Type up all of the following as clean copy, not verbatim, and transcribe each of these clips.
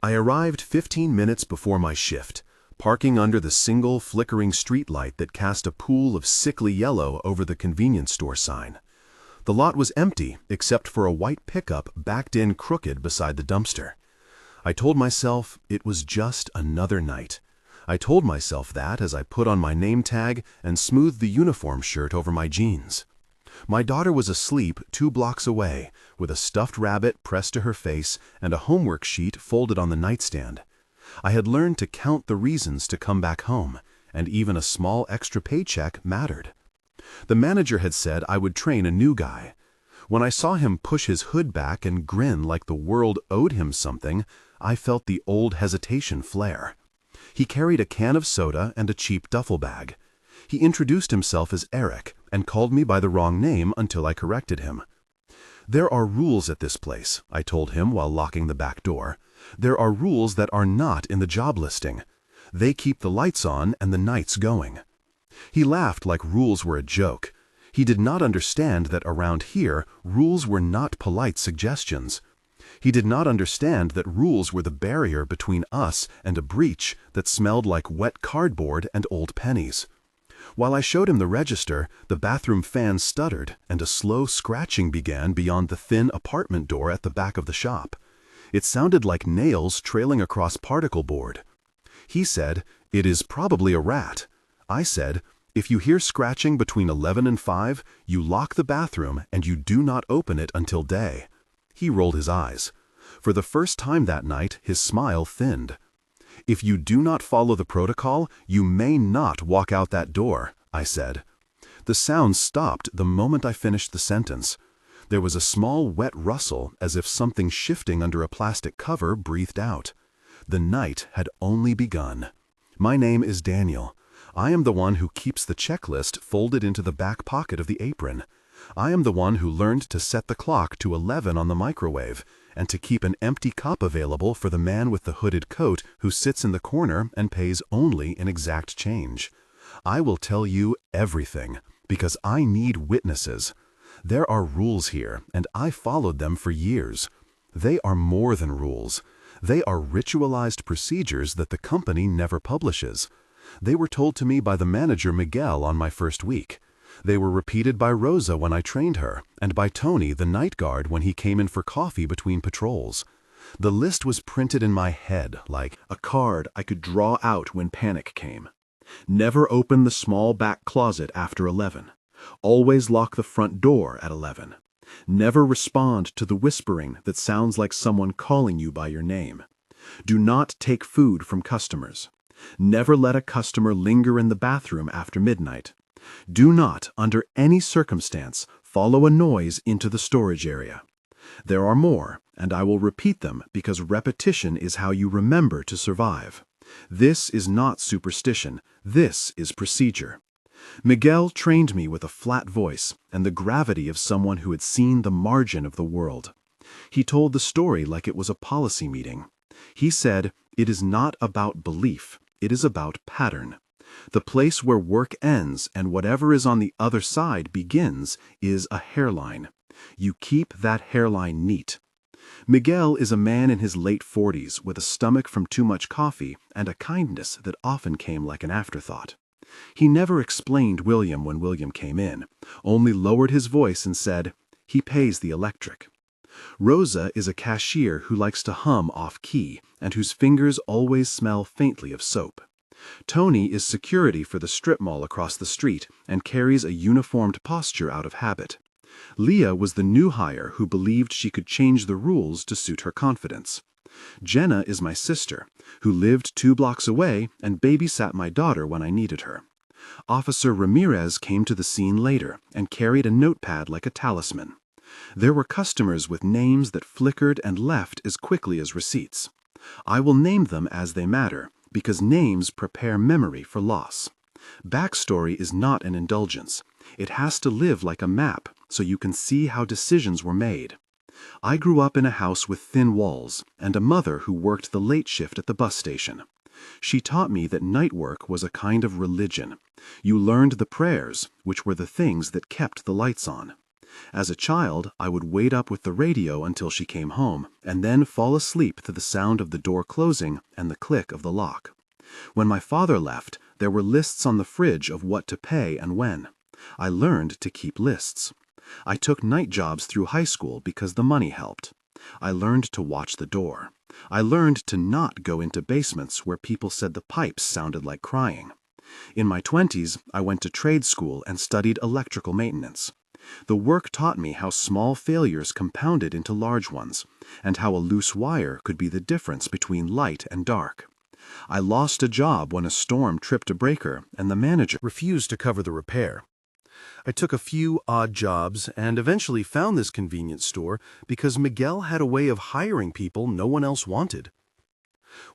I arrived 15 minutes before my shift, parking under the single flickering streetlight that cast a pool of sickly yellow over the convenience store sign. The lot was empty except for a white pickup backed in crooked beside the dumpster. I told myself it was just another night. I told myself that as I put on my name tag and smoothed the uniform shirt over my jeans. My daughter was asleep 2 blocks away, with a stuffed rabbit pressed to her face and a homework sheet folded on the nightstand. I had learned to count the reasons to come back home, and even a small extra paycheck mattered. The manager had said I would train a new guy. When I saw him push his hood back and grin like the world owed him something, I felt the old hesitation flare. He carried a can of soda and a cheap duffel bag. He introduced himself as Eric and called me by the wrong name until I corrected him. "There are rules at this place," I told him while locking the back door. "There are rules that are not in the job listing. They keep the lights on and the nights going." He laughed like rules were a joke. He did not understand that around here, rules were not polite suggestions. He did not understand that rules were the barrier between us and a breach that smelled like wet cardboard and old pennies. While I showed him the register, the bathroom fan stuttered and a slow scratching began beyond the thin apartment door at the back of the shop. It sounded like nails trailing across particle board. He said, "It is probably a rat." I said, "If you hear scratching between 11 and 5, you lock the bathroom and you do not open it until day." He rolled his eyes. For the first time that night, his smile thinned. "If you do not follow the protocol, you may not walk out that door," I said. The sound stopped the moment I finished the sentence. There was a small wet rustle as if something shifting under a plastic cover breathed out. The night had only begun. My name is Daniel. I am the one who keeps the checklist folded into the back pocket of the apron. I am the one who learned to set the clock to 11 on the microwave and to keep an empty cup available for the man with the hooded coat who sits in the corner and pays only in exact change. I will tell you everything because I need witnesses. There are rules here, and I followed them for years. They are more than rules. They are ritualized procedures that the company never publishes. They were told to me by the manager Miguel on my first week. They were repeated by Rosa when I trained her, and by Tony, the night guard, when he came in for coffee between patrols. The list was printed in my head like a card I could draw out when panic came. Never open the small back closet after 11. Always lock the front door at 11. Never respond to the whispering that sounds like someone calling you by your name. Do not take food from customers. Never let a customer linger in the bathroom after midnight. Do not, under any circumstance, follow a noise into the storage area. There are more, and I will repeat them because repetition is how you remember to survive. This is not superstition. This is procedure. Miguel trained me with a flat voice and the gravity of someone who had seen the margin of the world. He told the story like it was a policy meeting. He said, "It is not about belief. It is about pattern. The place where work ends and whatever is on the other side begins is a hairline. You keep that hairline neat." Miguel is a man in his late 40s with a stomach from too much coffee and a kindness that often came like an afterthought. He never explained William when William came in, only lowered his voice and said, "He pays the electric." Rosa is a cashier who likes to hum off-key and whose fingers always smell faintly of soap. Tony is security for the strip mall across the street and carries a uniformed posture out of habit. Leah was the new hire who believed she could change the rules to suit her confidence. Jenna is my sister, who lived 2 blocks away and babysat my daughter when I needed her. Officer Ramirez came to the scene later and carried a notepad like a talisman. There were customers with names that flickered and left as quickly as receipts. I will name them as they matter, because names prepare memory for loss. Backstory is not an indulgence. It has to live like a map so you can see how decisions were made. I grew up in a house with thin walls and a mother who worked the late shift at the bus station. She taught me that night work was a kind of religion. You learned the prayers, which were the things that kept the lights on. As a child, I would wait up with the radio until she came home, and then fall asleep to the sound of the door closing and the click of the lock. When my father left, there were lists on the fridge of what to pay and when. I learned to keep lists. I took night jobs through high school because the money helped. I learned to watch the door. I learned to not go into basements where people said the pipes sounded like crying. In my 20s, I went to trade school and studied electrical maintenance. The work taught me how small failures compounded into large ones, and how a loose wire could be the difference between light and dark. I lost a job when a storm tripped a breaker and the manager refused to cover the repair. I took a few odd jobs and eventually found this convenience store because Miguel had a way of hiring people no one else wanted.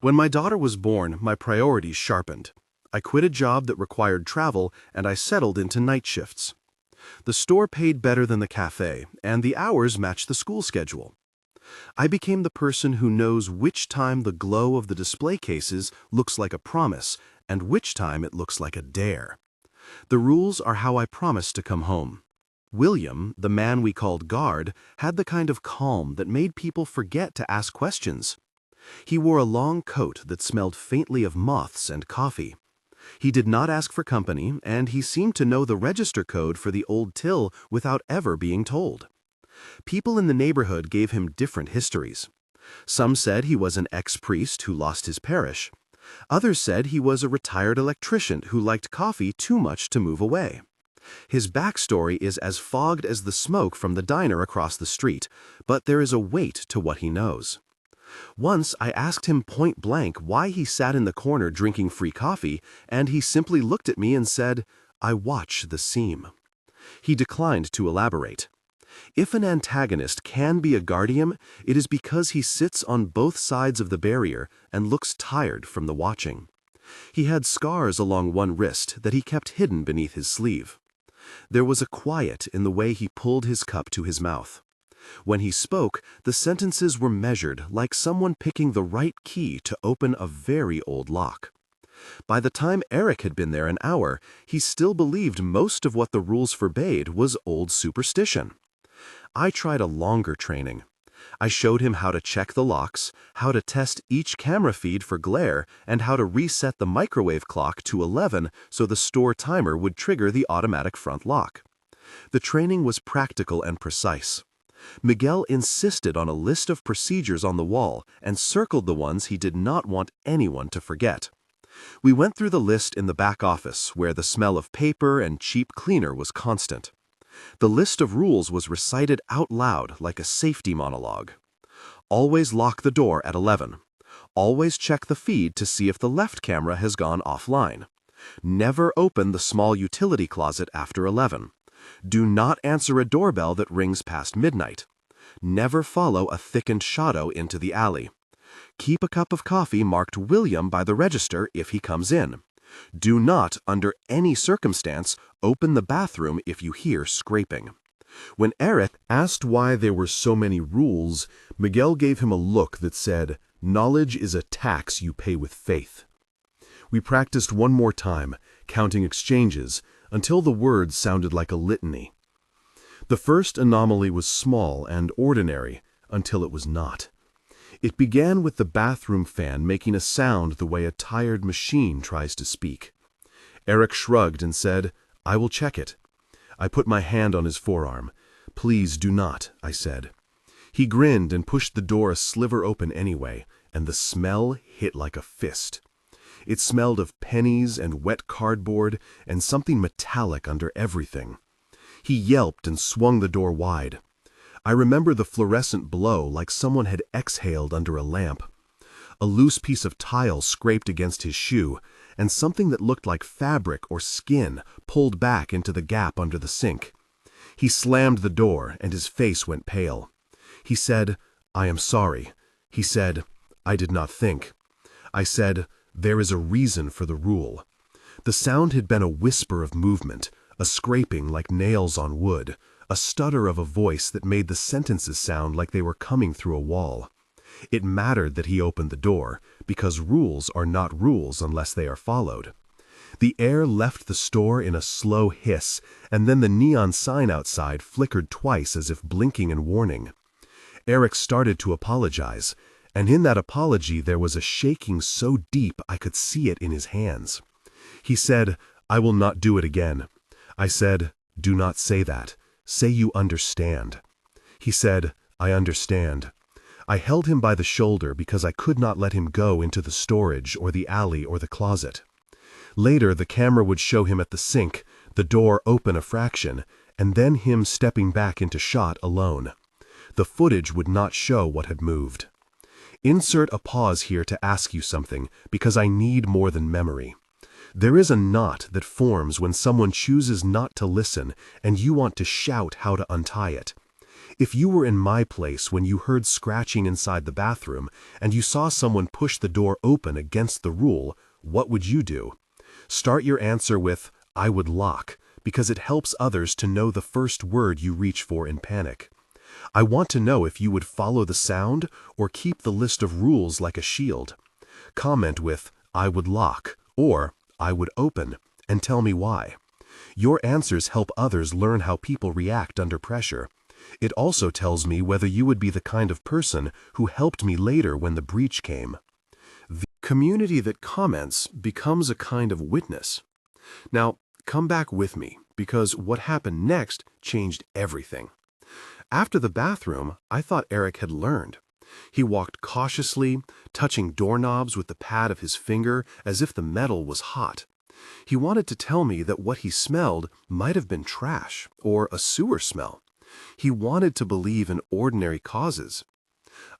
When my daughter was born, my priorities sharpened. I quit a job that required travel and I settled into night shifts. The store paid better than the cafe, and the hours matched the school schedule. I became the person who knows which time the glow of the display cases looks like a promise and which time it looks like a dare. The rules are how I promised to come home. William, the man we called guard, had the kind of calm that made people forget to ask questions. He wore a long coat that smelled faintly of moths and coffee. He did not ask for company, and he seemed to know the register code for the old till without ever being told. People in the neighborhood gave him different histories. Some said he was an ex-priest who lost his parish. Others said he was a retired electrician who liked coffee too much to move away. His backstory is as fogged as the smoke from the diner across the street, but there is a weight to what he knows. Once I asked him point blank why he sat in the corner drinking free coffee, and he simply looked at me and said, "I watch the seam." He declined to elaborate. If an antagonist can be a guardian, it is because he sits on both sides of the barrier and looks tired from the watching. He had scars along one wrist that he kept hidden beneath his sleeve. There was a quiet in the way he pulled his cup to his mouth. When he spoke, the sentences were measured like someone picking the right key to open a very old lock. By the time Eric had been there an hour, he still believed most of what the rules forbade was old superstition. I tried a longer training. I showed him how to check the locks, how to test each camera feed for glare, and how to reset the microwave clock to 11 so the store timer would trigger the automatic front lock. The training was practical and precise. Miguel insisted on a list of procedures on the wall and circled the ones he did not want anyone to forget. We went through the list in the back office, where the smell of paper and cheap cleaner was constant. The list of rules was recited out loud like a safety monologue. Always lock the door at 11. Always check the feed to see if the left camera has gone offline. Never open the small utility closet after 11. Do not answer a doorbell that rings past midnight. Never follow a thickened shadow into the alley. Keep a cup of coffee marked William by the register if he comes in. Do not, under any circumstance, open the bathroom if you hear scraping. When Eric asked why there were so many rules, Miguel gave him a look that said, "Knowledge is a tax you pay with faith." We practiced one more time, counting exchanges, until the words sounded like a litany. The first anomaly was small and ordinary, until it was not. It began with the bathroom fan making a sound the way a tired machine tries to speak. Eric shrugged and said, "I will check it." I put my hand on his forearm. "Please do not," I said. He grinned and pushed the door a sliver open anyway, and the smell hit like a fist. It smelled of pennies and wet cardboard and something metallic under everything. He yelped and swung the door wide. I remember the fluorescent blow like someone had exhaled under a lamp. A loose piece of tile scraped against his shoe, and something that looked like fabric or skin pulled back into the gap under the sink. He slammed the door, and his face went pale. He said, "I am sorry." He said, "I did not think." I said, "There is a reason for the rule." The sound had been a whisper of movement, a scraping like nails on wood, a stutter of a voice that made the sentences sound like they were coming through a wall. It mattered that he opened the door, because rules are not rules unless they are followed. The air left the store in a slow hiss, and then the neon sign outside flickered twice as if blinking in warning. Eric started to apologize, and in that apology there was a shaking so deep I could see it in his hands. He said, "I will not do it again." I said, "Do not say that. Say you understand." He said, "I understand." I held him by the shoulder because I could not let him go into the storage or the alley or the closet. Later the camera would show him at the sink, the door open a fraction, and then him stepping back into shot alone. The footage would not show what had moved. Insert a pause here to ask you something, because I need more than memory. There is a knot that forms when someone chooses not to listen and you want to shout how to untie it. If you were in my place when you heard scratching inside the bathroom and you saw someone push the door open against the rule, what would you do? Start your answer with, "I would lock," because it helps others to know the first word you reach for in panic. I want to know if you would follow the sound or keep the list of rules like a shield. Comment with, "I would lock," or "I would open," and tell me why. Your answers help others learn how people react under pressure. It also tells me whether you would be the kind of person who helped me later when the breach came. The community that comments becomes a kind of witness. Now, come back with me, because what happened next changed everything. After the bathroom, I thought Eric had learned. He walked cautiously, touching doorknobs with the pad of his finger as if the metal was hot. He wanted to tell me that what he smelled might have been trash or a sewer smell. He wanted to believe in ordinary causes.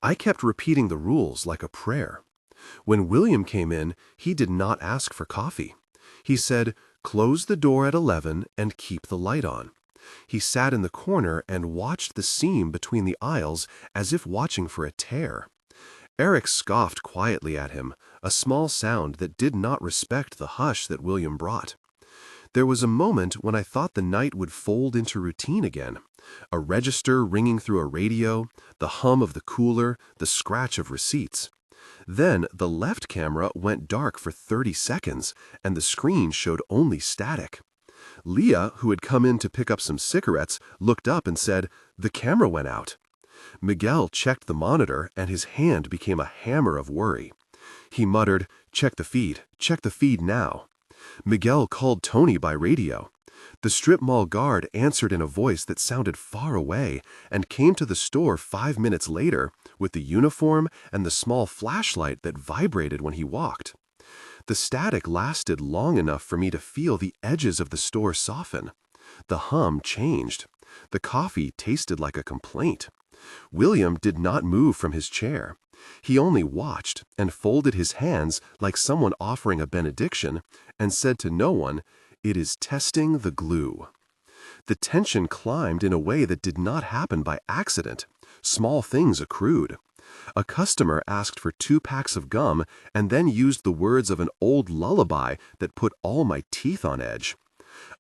I kept repeating the rules like a prayer. When William came in, he did not ask for coffee. He said, "Close the door at 11 and keep the light on." He sat in the corner and watched the seam between the aisles as if watching for a tear. Eric scoffed quietly at him, a small sound that did not respect the hush that William brought. There was a moment when I thought the night would fold into routine again. A register ringing through a radio, the hum of the cooler, the scratch of receipts. Then the left camera went dark for 30 seconds, and the screen showed only static. Leah, who had come in to pick up some cigarettes, looked up and said, "The camera went out." Miguel checked the monitor, and his hand became a hammer of worry. He muttered, check the feed now." Miguel called Tony by radio. The strip mall guard answered in a voice that sounded far away and came to the store 5 minutes later with the uniform and the small flashlight that vibrated when he walked. The static lasted long enough for me to feel the edges of the store soften. The hum changed. The coffee tasted like a complaint. William did not move from his chair. He only watched and folded his hands like someone offering a benediction and said to no one, "It is testing the glue." The tension climbed in a way that did not happen by accident. Small things accrued. A customer asked for 2 packs of gum and then used the words of an old lullaby that put all my teeth on edge.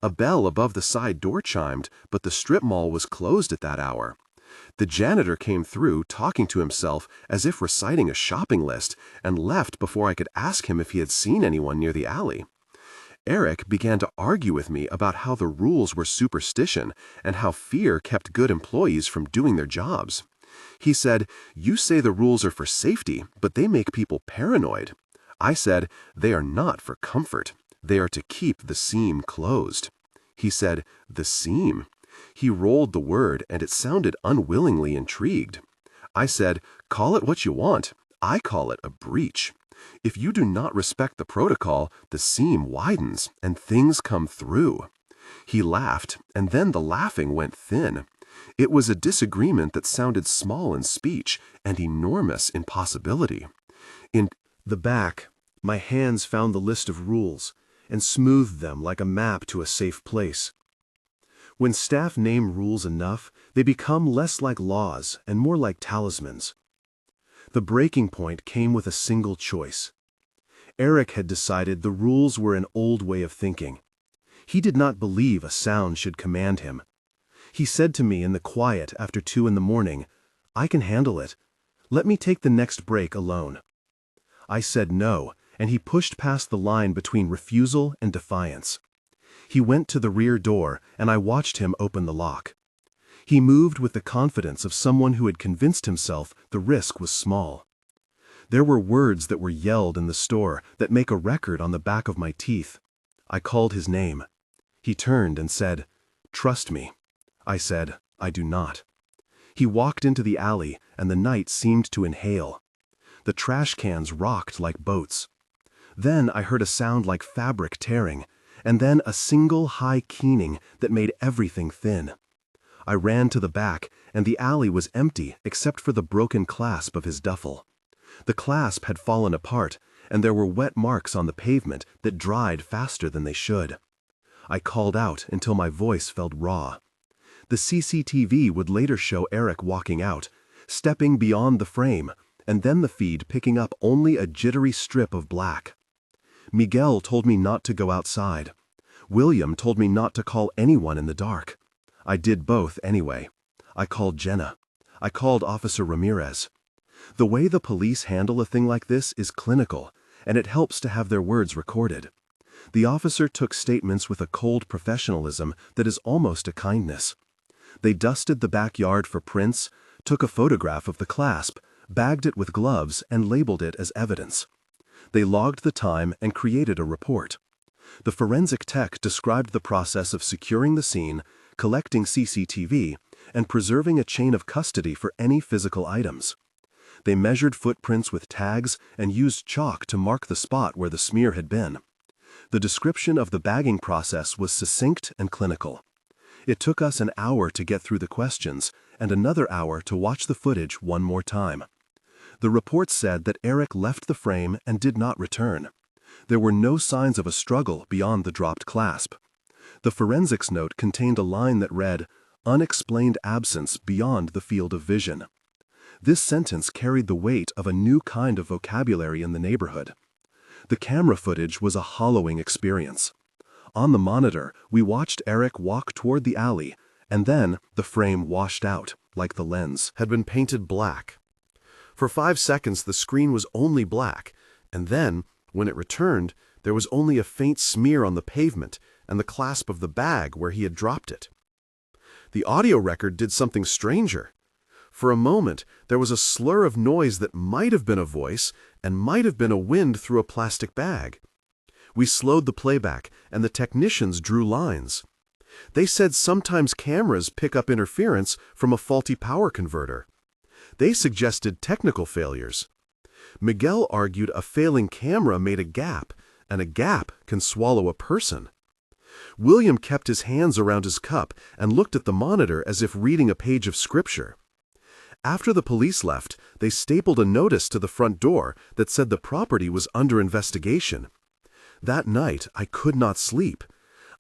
A bell above the side door chimed, but the strip mall was closed at that hour. The janitor came through talking to himself as if reciting a shopping list and left before I could ask him if he had seen anyone near the alley. Eric began to argue with me about how the rules were superstition and how fear kept good employees from doing their jobs. He said, "You say the rules are for safety, but they make people paranoid." I said, "They are not for comfort. They are to keep the seam closed." He said, "The seam?" He rolled the word, and it sounded unwillingly intrigued. I said, "Call it what you want. I call it a breach. If you do not respect the protocol, the seam widens, and things come through." He laughed, and then the laughing went thin. It was a disagreement that sounded small in speech and enormous in possibility. In the back, my hands found the list of rules and smoothed them like a map to a safe place. When staff name rules enough, they become less like laws and more like talismans. The breaking point came with a single choice. Eric had decided the rules were an old way of thinking. He did not believe a sound should command him. He said to me in the quiet after 2 in the morning, "I can handle it. Let me take the next break alone." I said no, and he pushed past the line between refusal and defiance. He went to the rear door, and I watched him open the lock. He moved with the confidence of someone who had convinced himself the risk was small. There were words that were yelled in the store that make a record on the back of my teeth. I called his name. He turned and said, "Trust me." I said, "I do not." He walked into the alley, and the night seemed to inhale. The trash cans rocked like boats. Then I heard a sound like fabric tearing, and then a single high keening that made everything thin. I ran to the back, and the alley was empty except for the broken clasp of his duffel. The clasp had fallen apart, and there were wet marks on the pavement that dried faster than they should. I called out until my voice felt raw. The CCTV would later show Eric walking out, stepping beyond the frame, and then the feed picking up only a jittery strip of black. Miguel told me not to go outside. William told me not to call anyone in the dark. I did both anyway. I called Jenna. I called Officer Ramirez. The way the police handle a thing like this is clinical, and it helps to have their words recorded. The officer took statements with a cold professionalism that is almost a kindness. They dusted the backyard for prints, took a photograph of the clasp, bagged it with gloves, and labeled it as evidence. They logged the time and created a report. The forensic tech described the process of securing the scene, collecting CCTV, and preserving a chain of custody for any physical items. They measured footprints with tags and used chalk to mark the spot where the smear had been. The description of the bagging process was succinct and clinical. It took us an hour to get through the questions and another hour to watch the footage one more time. The report said that Eric left the frame and did not return. There were no signs of a struggle beyond the dropped clasp. The forensics note contained a line that read, "Unexplained absence beyond the field of vision." This sentence carried the weight of a new kind of vocabulary in the neighborhood. The camera footage was a hollowing experience. On the monitor, we watched Eric walk toward the alley, and then the frame washed out, like the lens had been painted black. For 5 seconds the screen was only black, and then, when it returned, there was only a faint smear on the pavement and the clasp of the bag where he had dropped it. The audio record did something stranger. For a moment, there was a slur of noise that might have been a voice and might have been a wind through a plastic bag. We slowed the playback, and the technicians drew lines. They said sometimes cameras pick up interference from a faulty power converter. They suggested technical failures. Miguel argued a failing camera made a gap, and a gap can swallow a person. William kept his hands around his cup and looked at the monitor as if reading a page of scripture. After the police left, they stapled a notice to the front door that said the property was under investigation. That night, I could not sleep.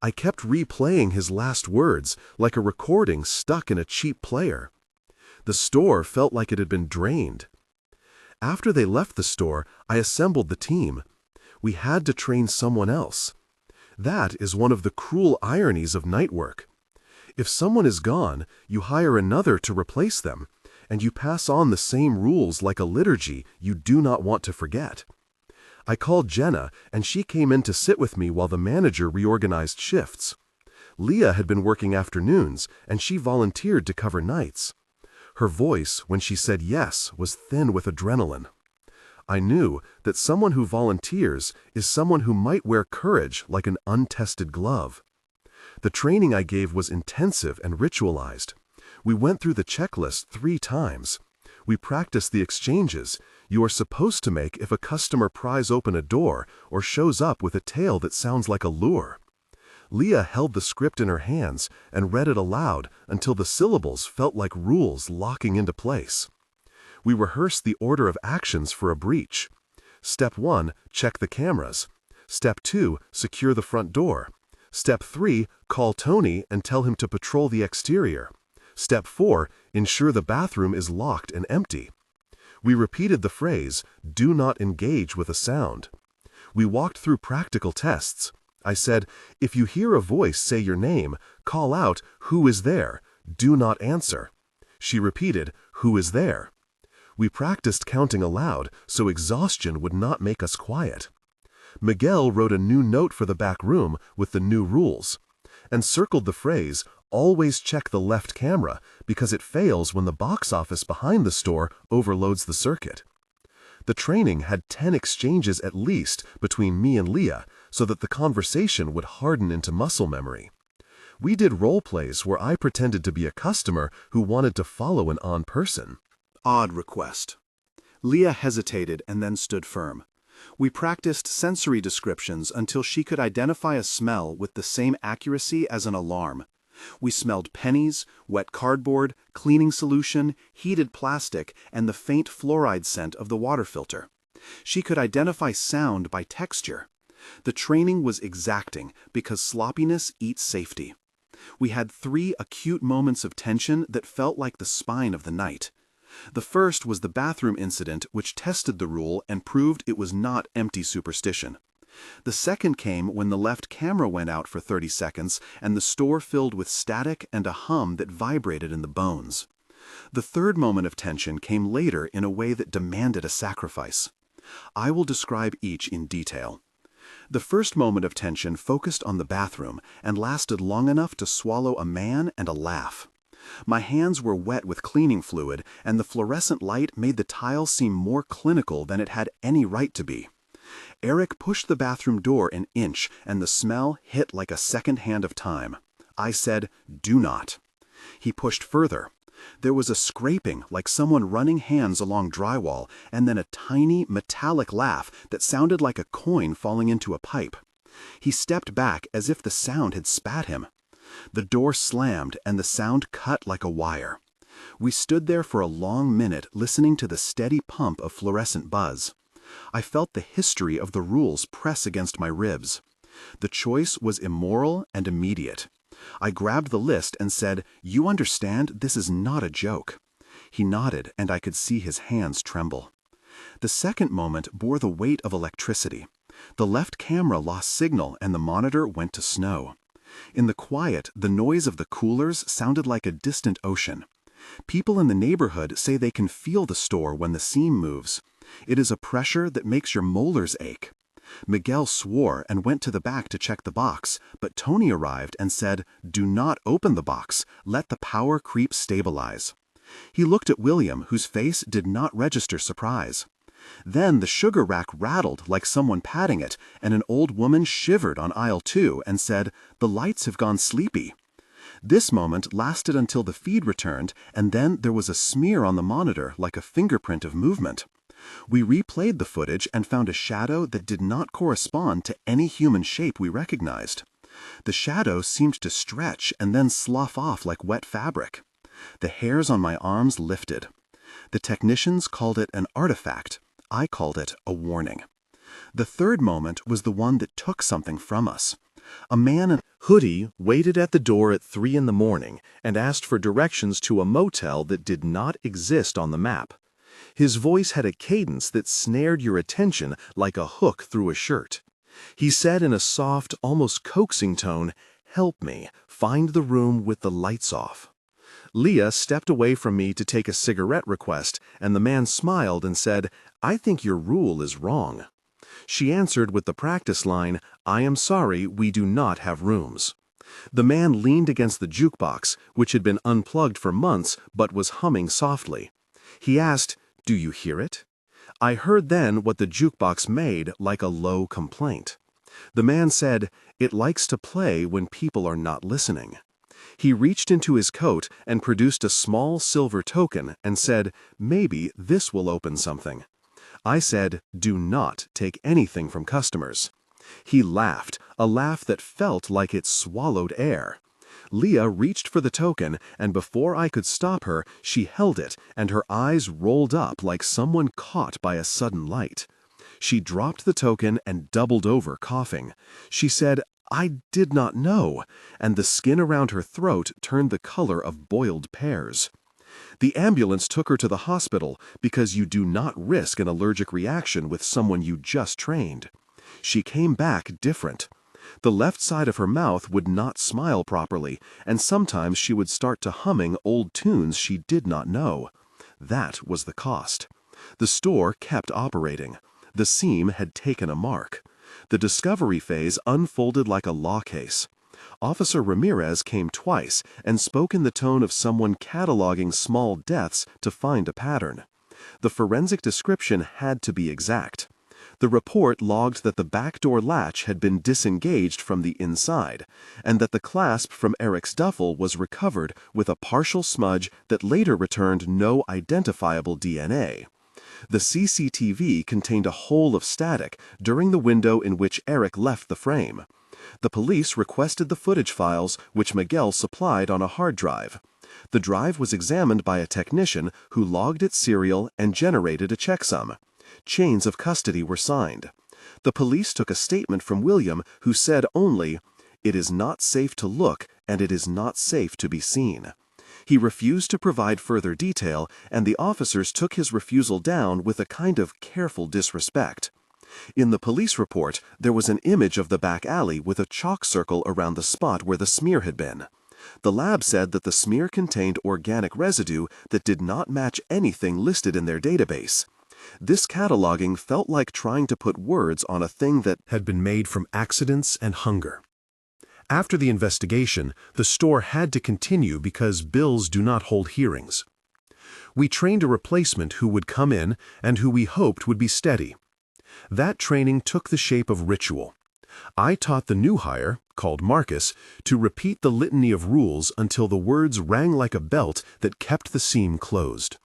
I kept replaying his last words like a recording stuck in a cheap player. The store felt like it had been drained. After they left the store, I assembled the team. We had to train someone else. That is one of the cruel ironies of night work. If someone is gone, you hire another to replace them, and you pass on the same rules like a liturgy you do not want to forget. I called Jenna, and she came in to sit with me while the manager reorganized shifts. Leah had been working afternoons, and she volunteered to cover nights. Her voice, when she said yes, was thin with adrenaline. I knew that someone who volunteers is someone who might wear courage like an untested glove. The training I gave was intensive and ritualized. We went through the checklist 3 times. We practiced the exchanges you are supposed to make if a customer pries open a door or shows up with a tale that sounds like a lure. Leah held the script in her hands and read it aloud until the syllables felt like rules locking into place. We rehearsed the order of actions for a breach. Step 1, check the cameras. Step 2, secure the front door. Step 3, call Tony and tell him to patrol the exterior. Step 4, ensure the bathroom is locked and empty. We repeated the phrase, "Do not engage with a sound." We walked through practical tests. I said, if you hear a voice say your name, call out, "Who is there?" Do not answer. She repeated, "Who is there?" We practiced counting aloud so exhaustion would not make us quiet. Miguel wrote a new note for the back room with the new rules, and circled the phrase, "Always check the left camera," because it fails when the box office behind the store overloads the circuit. The training had 10 exchanges at least between me and Leah so that the conversation would harden into muscle memory. We did role plays where I pretended to be a customer who wanted to follow an on-person. Odd request. Leah hesitated and then stood firm. We practiced sensory descriptions until she could identify a smell with the same accuracy as an alarm. We smelled pennies, wet cardboard, cleaning solution, heated plastic, and the faint fluoride scent of the water filter. She could identify sound by texture. The training was exacting because sloppiness eats safety. We had 3 acute moments of tension that felt like the spine of the night. The first was the bathroom incident, which tested the rule and proved it was not empty superstition. The second came when the left camera went out for 30 seconds and the store filled with static and a hum that vibrated in the bones. The third moment of tension came later in a way that demanded a sacrifice. I will describe each in detail. The first moment of tension focused on the bathroom and lasted long enough to swallow a man and a laugh. My hands were wet with cleaning fluid, and the fluorescent light made the tile seem more clinical than it had any right to be. Eric pushed the bathroom door an inch, and the smell hit like a second hand of time. I said, "Do not." He pushed further. There was a scraping like someone running hands along drywall, and then a tiny, metallic laugh that sounded like a coin falling into a pipe. He stepped back as if the sound had spat him. The door slammed, and the sound cut like a wire. We stood there for a long minute listening to the steady pump of fluorescent buzz. I felt the history of the rules press against my ribs. The choice was immoral and immediate. I grabbed the list and said, "You understand, this is not a joke." He nodded, and I could see his hands tremble. The second moment bore the weight of electricity. The left camera lost signal, and the monitor went to snow. In the quiet, the noise of the coolers sounded like a distant ocean. People in the neighborhood say they can feel the store when the seam moves. It is a pressure that makes your molars ache. Miguel swore and went to the back to check the box, but Tony arrived and said, "Do not open the box. Let the power creep stabilize." He looked at William, whose face did not register surprise. Then the sugar rack rattled like someone patting it, and an old woman shivered on aisle 2 and said, "The lights have gone sleepy." This moment lasted until the feed returned, and then there was a smear on the monitor like a fingerprint of movement. We replayed the footage and found a shadow that did not correspond to any human shape we recognized. The shadow seemed to stretch and then slough off like wet fabric. The hairs on my arms lifted. The technicians called it an artifact. I called it a warning. The third moment was the one that took something from us. A man in a hoodie waited at the door at 3 in the morning and asked for directions to a motel that did not exist on the map. His voice had a cadence that snared your attention like a hook through a shirt. He said in a soft, almost coaxing tone, "Help me, find the room with the lights off." Leah stepped away from me to take a cigarette request, and the man smiled and said, "I think your rule is wrong." She answered with the practice line, "I am sorry, we do not have rooms." The man leaned against the jukebox, which had been unplugged for months but was humming softly. He asked, "Do you hear it?" I heard then what the jukebox made, like a low complaint. The man said, "It likes to play when people are not listening." He reached into his coat and produced a small silver token and said, "Maybe this will open something." I said, "Do not take anything from customers." He laughed, a laugh that felt like it swallowed air. Leah reached for the token, and before I could stop her, she held it, and her eyes rolled up like someone caught by a sudden light. She dropped the token and doubled over, coughing. She said, "I did not know," and the skin around her throat turned the color of boiled pears. The ambulance took her to the hospital because you do not risk an allergic reaction with someone you just trained. She came back different. The left side of her mouth would not smile properly, and sometimes she would start to humming old tunes she did not know. That was the cost. The store kept operating. The seam had taken a mark. The discovery phase unfolded like a law case. Officer Ramirez came twice and spoke in the tone of someone cataloging small deaths to find a pattern. The forensic description had to be exact. The report logged that the back door latch had been disengaged from the inside, and that the clasp from Eric's duffel was recovered with a partial smudge that later returned no identifiable DNA. The CCTV contained a hole of static during the window in which Eric left the frame. The police requested the footage files, which Miguel supplied on a hard drive. The drive was examined by a technician who logged its serial and generated a checksum. Chains of custody were signed. The police took a statement from William, who said only, "It is not safe to look and it is not safe to be seen." He refused to provide further detail, and the officers took his refusal down with a kind of careful disrespect. In the police report, there was an image of the back alley with a chalk circle around the spot where the smear had been. The lab said that the smear contained organic residue that did not match anything listed in their database. This cataloging felt like trying to put words on a thing that Had been made from accidents and hunger. After the investigation, the store had to continue because bills do not hold hearings. We trained a replacement who would come in and who we hoped would be steady. That training took the shape of ritual. I taught the new hire, called Marcus, to repeat the litany of rules until the words rang like a belt that kept the seam closed.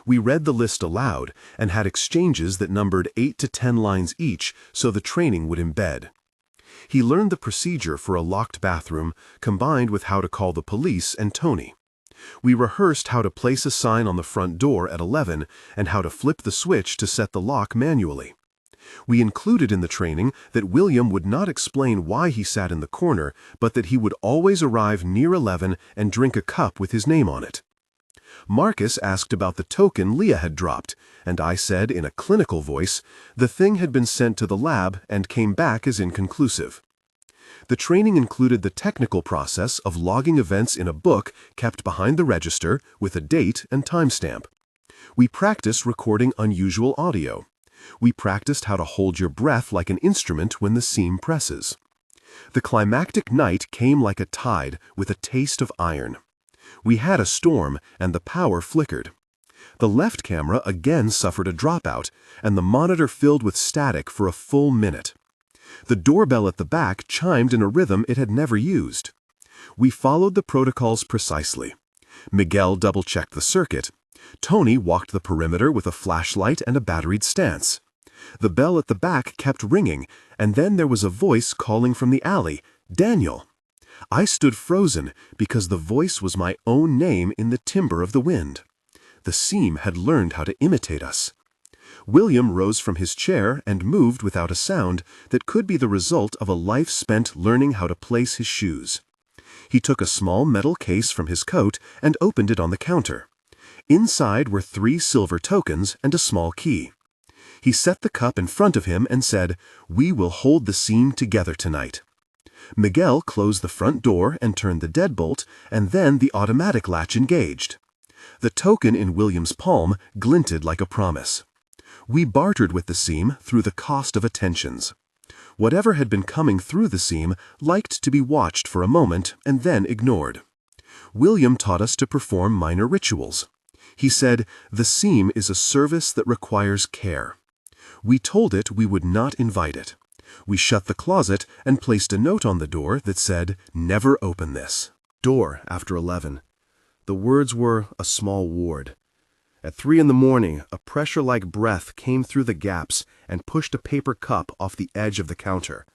We read the list aloud and had exchanges that numbered 8 to 10 lines each so the training would embed. He learned the procedure for a locked bathroom, combined with how to call the police and Tony. We rehearsed how to place a sign on the front door at 11 and how to flip the switch to set the lock manually. We included in the training that William would not explain why he sat in the corner, but that he would always arrive near 11 and drink a cup with his name on it. Marcus asked about the token Leah had dropped, and I said in a clinical voice, the thing had been sent to the lab and came back as inconclusive. The training included the technical process of logging events in a book kept behind the register with a date and timestamp. We practiced recording unusual audio. We practiced how to hold your breath like an instrument when the seam presses. The climactic night came like a tide with a taste of iron. We had a storm, and the power flickered. The left camera again suffered a dropout, and the monitor filled with static for a full minute. The doorbell at the back chimed in a rhythm it had never used. We followed the protocols precisely. Miguel double-checked the circuit. Tony walked the perimeter with a flashlight and a batteried stance. The bell at the back kept ringing, and then there was a voice calling from the alley, "Daniel." I stood frozen because the voice was my own name in the timbre of the wind. The seam had learned how to imitate us. William rose from his chair and moved without a sound that could be the result of a life spent learning how to place his shoes. He took a small metal case from his coat and opened it on the counter. Inside were 3 silver tokens and a small key. He set the cup in front of him and said, "We will hold the seam together tonight." Miguel closed the front door and turned the deadbolt, and then the automatic latch engaged. The token in William's palm glinted like a promise. We bartered with the seam through the cost of attentions. Whatever had been coming through the seam liked to be watched for a moment and then ignored. William taught us to perform minor rituals. He said, "The seam is a service that requires care." We told it we would not invite it. We shut the closet and placed a note on the door that said, "Never open this." Door after 11. The words were a small ward. At 3 in the morning, a pressure-like breath came through the gaps and pushed a paper cup off the edge of the counter.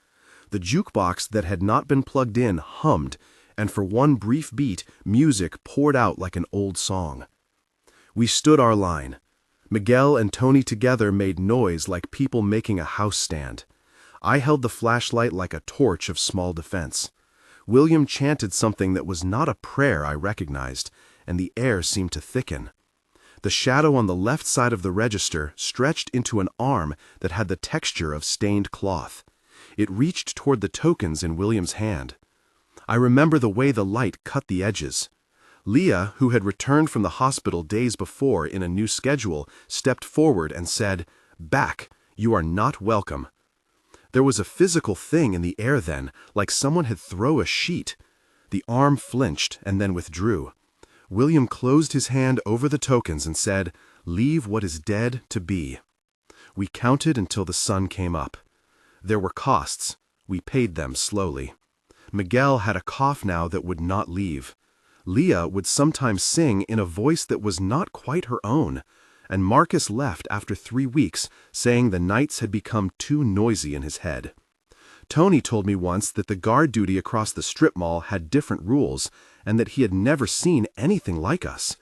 The jukebox that had not been plugged in hummed, and for one brief beat, music poured out like an old song. We stood our line. Miguel and Tony together made noise like people making a house stand. I held the flashlight like a torch of small defense. William chanted something that was not a prayer I recognized, and the air seemed to thicken. The shadow on the left side of the register stretched into an arm that had the texture of stained cloth. It reached toward the tokens in William's hand. I remember the way the light cut the edges. Leah, who had returned from the hospital days before in a new schedule, stepped forward and said, "Back, you are not welcome." There was a physical thing in the air then, like someone had thrown a sheet. The arm flinched and then withdrew. William closed his hand over the tokens and said, "Leave what is dead to be." We counted until the sun came up. There were costs. We paid them slowly. Miguel had a cough now that would not leave. Leah would sometimes sing in a voice that was not quite her own, and Marcus left after 3 weeks, saying the nights had become too noisy in his head. Tony told me once that the guard duty across the strip mall had different rules, and that he had never seen anything like us.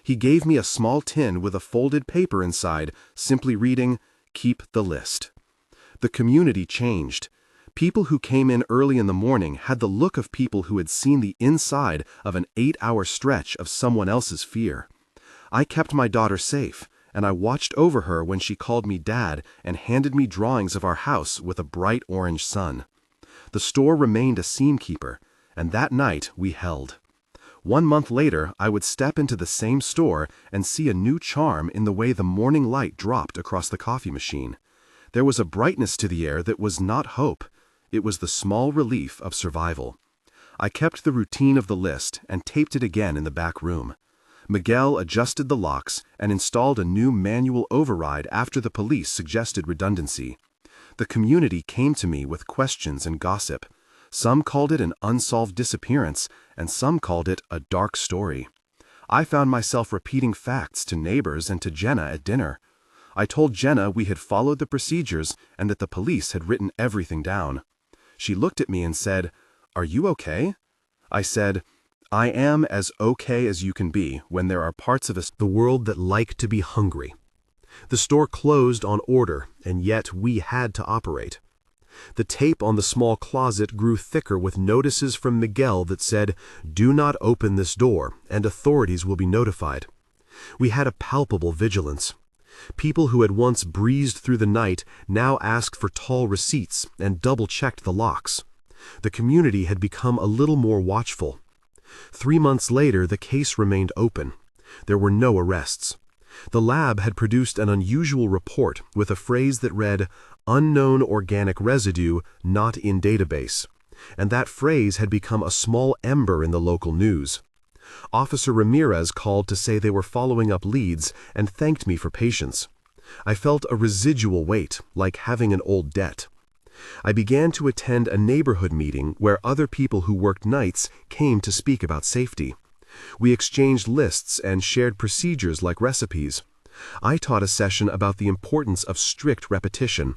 He gave me a small tin with a folded paper inside, simply reading, "Keep the list." The community changed. People who came in early in the morning had the look of people who had seen the inside of an 8-hour stretch of someone else's fear. I kept my daughter safe, and I watched over her when she called me Dad and handed me drawings of our house with a bright orange sun. The store remained a seam-keeper, and that night we held. 1 month later, I would step into the same store and see a new charm in the way the morning light dropped across the coffee machine. There was a brightness to the air that was not hope. It was the small relief of survival. I kept the routine of the list and taped it again in the back room. Miguel adjusted the locks and installed a new manual override after the police suggested redundancy. The community came to me with questions and gossip. Some called it an unsolved disappearance, and some called it a dark story. I found myself repeating facts to neighbors and to Jenna at dinner. I told Jenna we had followed the procedures and that the police had written everything down. She looked at me and said, "Are you okay?" I said, "I am as okay as you can be when there are parts of the world that like to be hungry." The store closed on order, and yet we had to operate. The tape on the small closet grew thicker with notices from Miguel that said, "Do not open this door, and authorities will be notified." We had a palpable vigilance. People who had once breezed through the night now asked for tall receipts and double-checked the locks. The community had become a little more watchful. 3 months later, the case remained open. There were no arrests. The lab had produced an unusual report with a phrase that read, "Unknown organic residue not in database," and that phrase had become a small ember in the local news. Officer Ramirez called to say they were following up leads and thanked me for patience. I felt a residual weight, like having an old debt. I began to attend a neighborhood meeting where other people who worked nights came to speak about safety. We exchanged lists and shared procedures like recipes. I taught a session about the importance of strict repetition.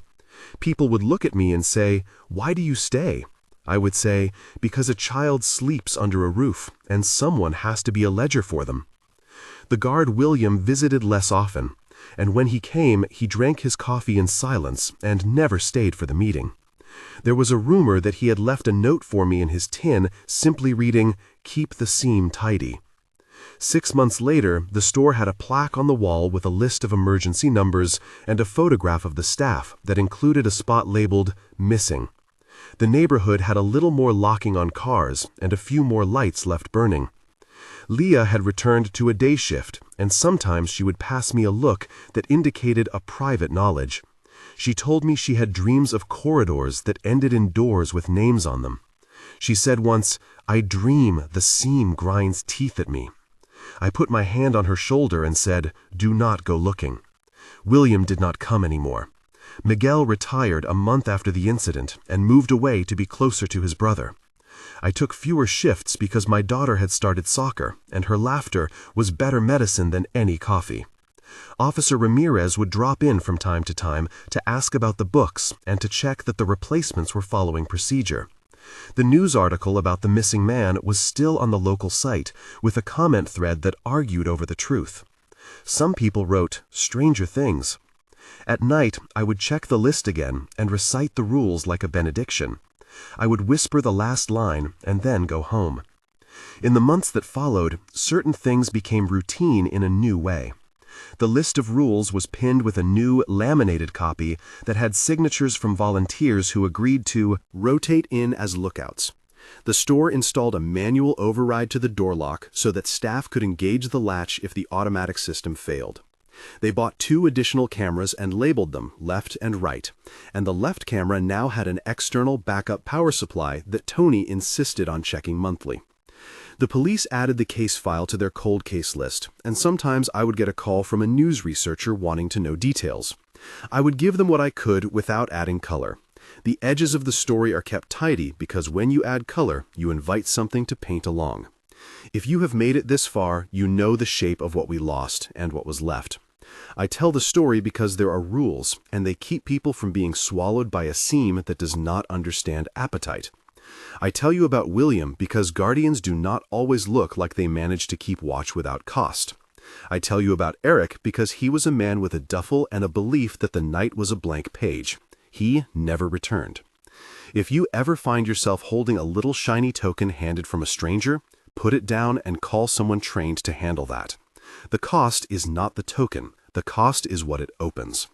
People would look at me and say, "Why do you stay?" I would say, "Because a child sleeps under a roof, and someone has to be a ledger for them." The guard William visited less often, and when he came, he drank his coffee in silence and never stayed for the meeting. There was a rumor that he had left a note for me in his tin, simply reading, "Keep the seam tidy." 6 months later, the store had a plaque on the wall with a list of emergency numbers and a photograph of the staff that included a spot labeled "Missing." The neighborhood had a little more locking on cars and a few more lights left burning. Leah had returned to a day shift, and sometimes she would pass me a look that indicated a private knowledge. She told me she had dreams of corridors that ended in doors with names on them. She said once, "I dream the seam grinds teeth at me." I put my hand on her shoulder and said, "Do not go looking." William did not come anymore. Miguel retired a month after the incident and moved away to be closer to his brother. I took fewer shifts because my daughter had started soccer, and her laughter was better medicine than any coffee. Officer Ramirez would drop in from time to ask about the books and to check that the replacements were following procedure. The news article about the missing man was still on the local site, with a comment thread that argued over the truth. Some people wrote, "Stranger things." At night, I would check the list again and recite the rules like a benediction. I would whisper the last line and then go home. In the months that followed, certain things became routine in a new way. The list of rules was pinned with a new, laminated copy that had signatures from volunteers who agreed to rotate in as lookouts. The store installed a manual override to the door lock so that staff could engage the latch if the automatic system failed. They bought 2 additional cameras and labeled them left and right, and the left camera now had an external backup power supply that Tony insisted on checking monthly. The police added the case file to their cold case list, and sometimes I would get a call from a news researcher wanting to know details. I would give them what I could without adding color. The edges of the story are kept tidy because when you add color, you invite something to paint along. If you have made it this far, you know the shape of what we lost and what was left. I tell the story because there are rules, and they keep people from being swallowed by a seam that does not understand appetite. I tell you about William because guardians do not always look like they managed to keep watch without cost. I tell you about Eric because he was a man with a duffel and a belief that the night was a blank page. He never returned. If you ever find yourself holding a little shiny token handed from a stranger, put it down and call someone trained to handle that. The cost is not the token. The cost is what it opens.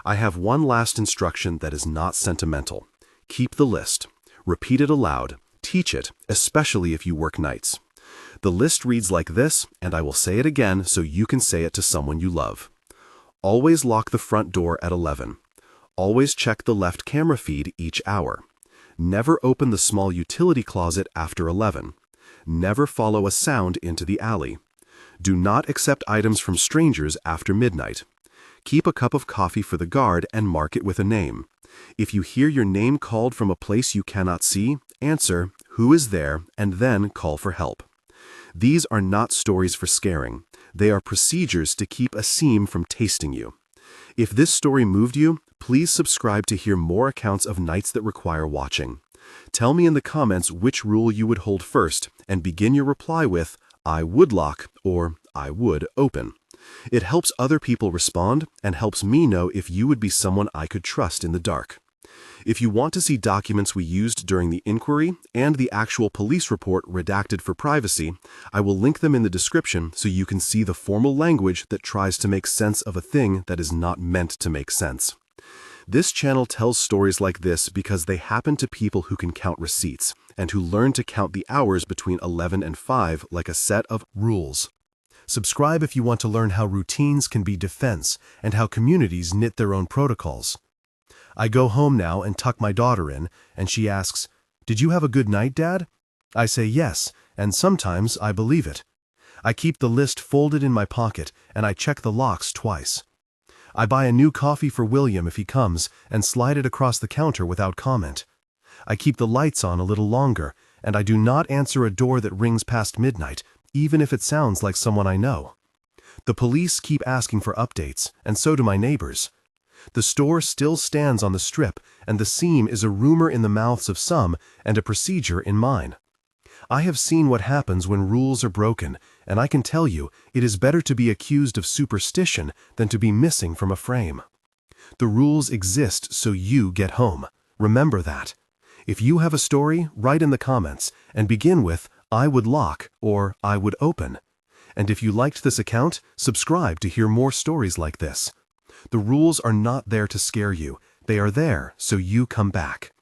I have one last instruction that is not sentimental. Keep the list. Repeat it aloud. Teach it, especially if you work nights. The list reads like this, and I will say it again so you can say it to someone you love. Always lock the front door at 11. Always check the left camera feed each hour. Never open the small utility closet after 11. Never follow a sound into the alley. Do not accept items from strangers after midnight. Keep a cup of coffee for the guard and mark it with a name. If you hear your name called from a place you cannot see, answer, "Who is there?" and then call for help. These are not stories for scaring. They are procedures to keep a seam from tasting you. If this story moved you, please subscribe to hear more accounts of nights that require watching. Tell me in the comments which rule you would hold first, and begin your reply with, "I would lock," or "I would open." It helps other people respond and helps me know if you would be someone I could trust in the dark. If you want to see documents we used during the inquiry and the actual police report redacted for privacy, I will link them in the description so you can see the formal language that tries to make sense of a thing that is not meant to make sense. This channel tells stories like this because they happen to people who can count receipts and who learn to count the hours between 11 and 5 like a set of rules. Subscribe if you want to learn how routines can be defense and how communities knit their own protocols. I go home now and tuck my daughter in, and she asks, "Did you have a good night, Dad?" I say yes, and sometimes I believe it. I keep the list folded in my pocket, and I check the locks twice. I buy a new coffee for William if he comes and slide it across the counter without comment. I keep the lights on a little longer, and I do not answer a door that rings past midnight, even if it sounds like someone I know. The police keep asking for updates, and so do my neighbors. The store still stands on the strip, and the seam is a rumor in the mouths of some and a procedure in mine. I have seen what happens when rules are broken, and I can tell you it is better to be accused of superstition than to be missing from a frame. The rules exist so you get home. Remember that. If you have a story, write in the comments and begin with, "I would lock" or "I would open." And if you liked this account, subscribe to hear more stories like this. The rules are not there to scare you. They are there so you come back.